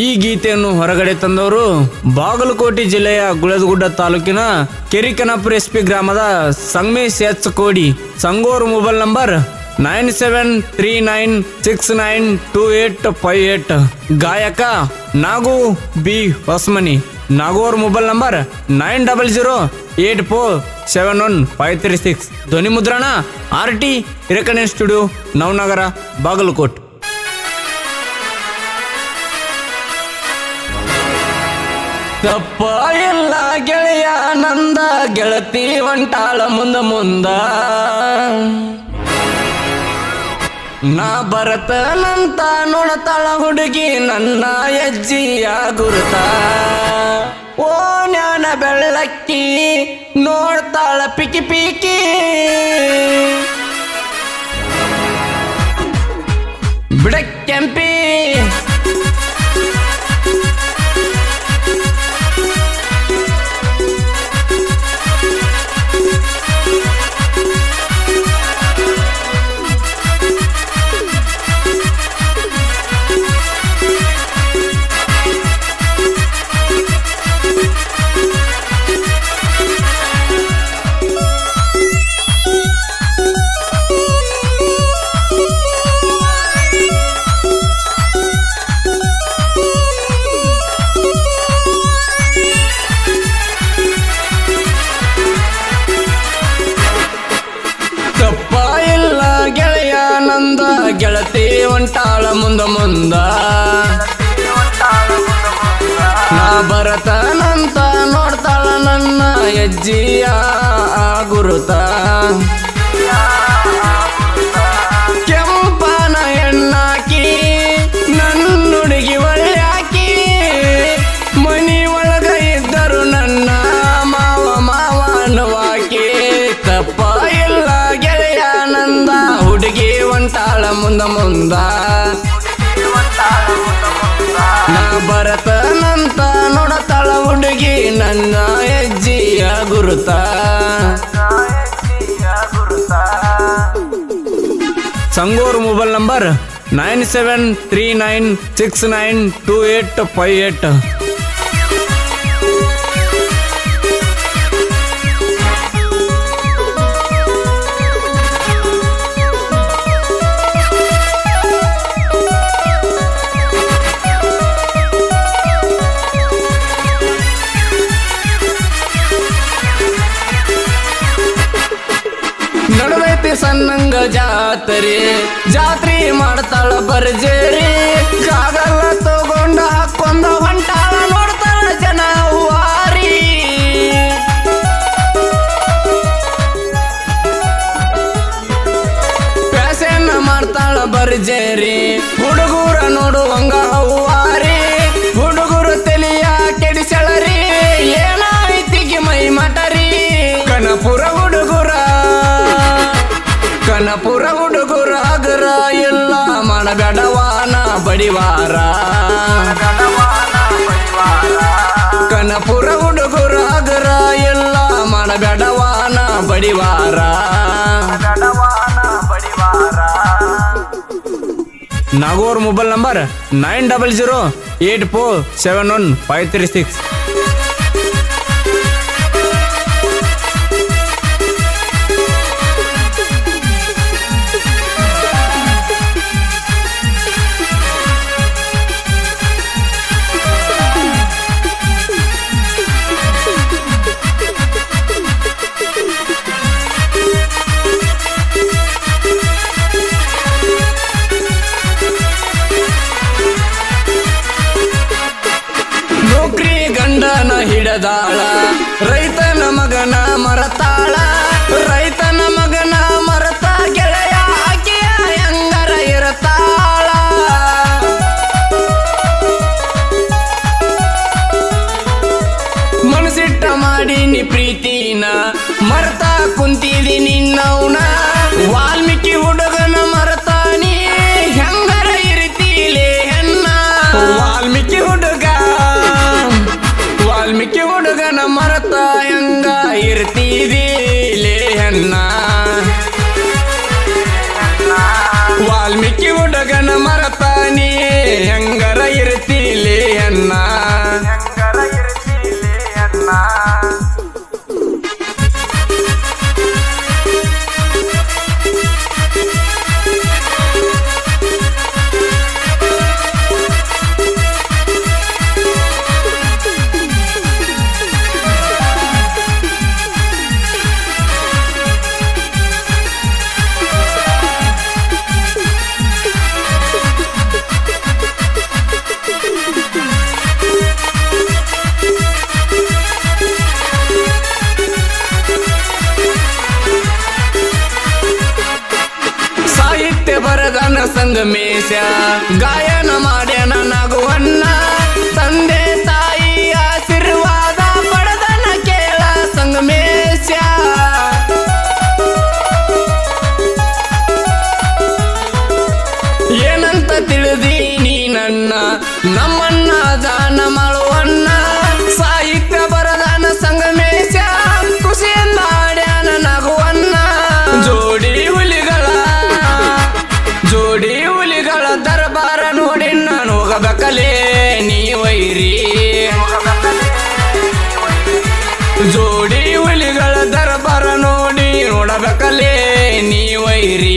ಈ ಗೀತೆಯನ್ನು ಹೊರಗಡೆ ತಂದವರು ಬಾಗಲಕೋಟೆ ಜಿಲ್ಲೆಯ ಗುಳದಗುಡ್ಡ ತಾಲೂಕಿನ ಕೆರಿಕನಪುರ ಎಸ್ಪಿ ಗ್ರಾಮದ ಸಂಗಮೇಶ್ ಎಚ್ ಕೋಡಿ. ಸಂಗೋರ್ ಮೊಬೈಲ್ ನಂಬರ್ 9739692858. ಗಾಯಕ ನಾಗು ಬಿ ಹೊಸ್ಮನಿ. ನಾಗೋರ್ ಮೊಬೈಲ್ ನಂಬರ್ 9008471536. ಧ್ವನಿ ಮುದ್ರಣ RT recording studio Navanagar Bagalkot. ತಪ್ಪ ಇಲ್ಲ ಗೆಳೆಯ ನಂದ, ಗೆಳತಿ ಒಂಟಾಳ ಮುಂದ ನಾ ಬರತನಂತ ನೋಡತಾಳ ಹುಡುಗಿ ನನ್ನ ಹೆಜ್ಜಿಯ ಗುರುತ. ಓ ಜ್ಞಾನ ಬೆಳ್ಳಕ್ಕಿ ನೋಡ್ತಾಳ ಪಿಕಿ ಪಿಕಿ, ಬಿಡಕ್ಕೆಂಪಿ ಗೆಳತಿ ಒಂಟಾಳ ಮುಂದ ನಾ ಬರತನಂತ ನೋಡ್ತಾಳ ನನ್ನ ಹೆಜ್ಜಿಯ ಗುರುತ. ಕೆಂಪನ ಹೆಣ್ಣಾಕಿ ನನ್ನುಡುಗಿ ಒಳ್ಳ್ಯಾಕಿ, ಮನಿ ಒಳಗ ಇದ್ದರು ನನ್ನ ಮಾವನವಾಕಿ. ತಪ್ಪ ಇಲ್ಲ ಗೆಳೆಯ ನಂದ, ಹುಡುಗಿ ಒಂಟಾಳ ಮುಂದ ನಾ ಬರತನಂತ ನೋಡತಾಳ ಹುಡುಗಿ ನನ್ನ ಹೆಜ್ಜಿಯ ಗುರುತ. ಸಂಗೋರ್ ಮೊಬೈಲ್ ನಂಬರ್ 9739692858. ನಡದೈತಿ ಸನ್ನಂಗ ಜಾತ್ರೆ ಮಾಡ್ತಾಳ ಬರ್ಜೇರಿ, ಕಾಗಲ್ಲ ತಗೊಂಡ ಹಾಕೊಂಡ ಹೊಂಟಾಳ ನೋಡ್ತಾಳ ಜನ ವಾರಿ. ಪ್ಯಾಸೆನ್ನ ಮಾಡ್ತಾಳ ಬರ್ಜೇರಿ, ಹುಡುಗೂರ ನೋಡುವಂಗ ಹೂವಾರಿ. ಹುಡುಗರು ತಲಿಯ ಕೆಡಿಸಳರಿ, ಏನಾಯ್ತಿಗೆ ಮೈ ಮಟರಿ. ಕನಪುರ ಹುಡುಗರ ಅಗರ ಎಲ್ಲ ಮನಗಡವಾನ ಬಡಿವಾರ. ಕನಪುರ ಹುಡುಗರ ಅಗರ ಎಲ್ಲ ಮನಗಡವಾನ ಬಡಿವಾರ. ನಾಗೋರ್ ಮೊಬೈಲ್ ನಂಬರ್ 9008471536. ಗಂಡನ ಹಿಡದಾಳ, ರೈತನ ಮಗನ ಮರತಾಳ. ರೈತನ ಮಗನ ಮರತ ಗೆಳೆಯ ಆಕೆಯ ಹೆಂಗರ ಇರತಾಳ. ಮನಸ್ಸಿಟ್ಟ ಮಾಡೀನಿ ಪ್ರೀತಿನ, ಮರತ ಕುಂತಿದಿ ನಿನ್ನವನ. ವಾಲ್ಮೀಕಿ ಹುಡುಗನ ಮರತಾನಿ ಹೆಂಗರ ಇರ್ತೀಲೇ ಹೆಣ್ಣ. ವಾಲ್ಮೀಕಿ ಹುಡುಗನ ಮರತ ಹೆಂಗ ಇರ್ತೀದಿಲೇ ಹೆಣ್ಣ. ವಾಲ್ಮೀಕಿ ಹುಡುಗನ ಮರತಾನಿ ಹೆಂಗರ ಇರ್ತೀಲೇ ಗಾಯನ ಮಾಡ್ಯಾನ ನಗುವನ್ನ ತಂದೆ ತಾಯಿ ಆಶೀರ್ವಾದ ಪಡೆದನ ಕೇಳ ಸಂಗಮೇಶ ಏನಂತ ತಿಳಿದಿ ನೀ ನನ್ನ ನಮ್ಮನ್ನ ದಾನ ಮಾಡುವನ್ನ ಸಾಹಿತ್ಯ ಬರದಾನ ಸಂಗಮೇಶ ಖುಷಿಯಿಂದ ಆಡ್ಯಾನ ನಗುವನ್ನ ಜೋಡಿ ಹುಲಿಗಳ ದರ್ಬಾರ ನೋಡಿ ನಾನು ಹೋಗಬೇಕಲೇ ನೀ ವೈರಿ ಜೋಡಿ ಹುಲಿಗಳ ದರ್ಬಾರ ನೋಡಿ ನೋಡಬೇಕಲೇ ನೀ ವೈರಿ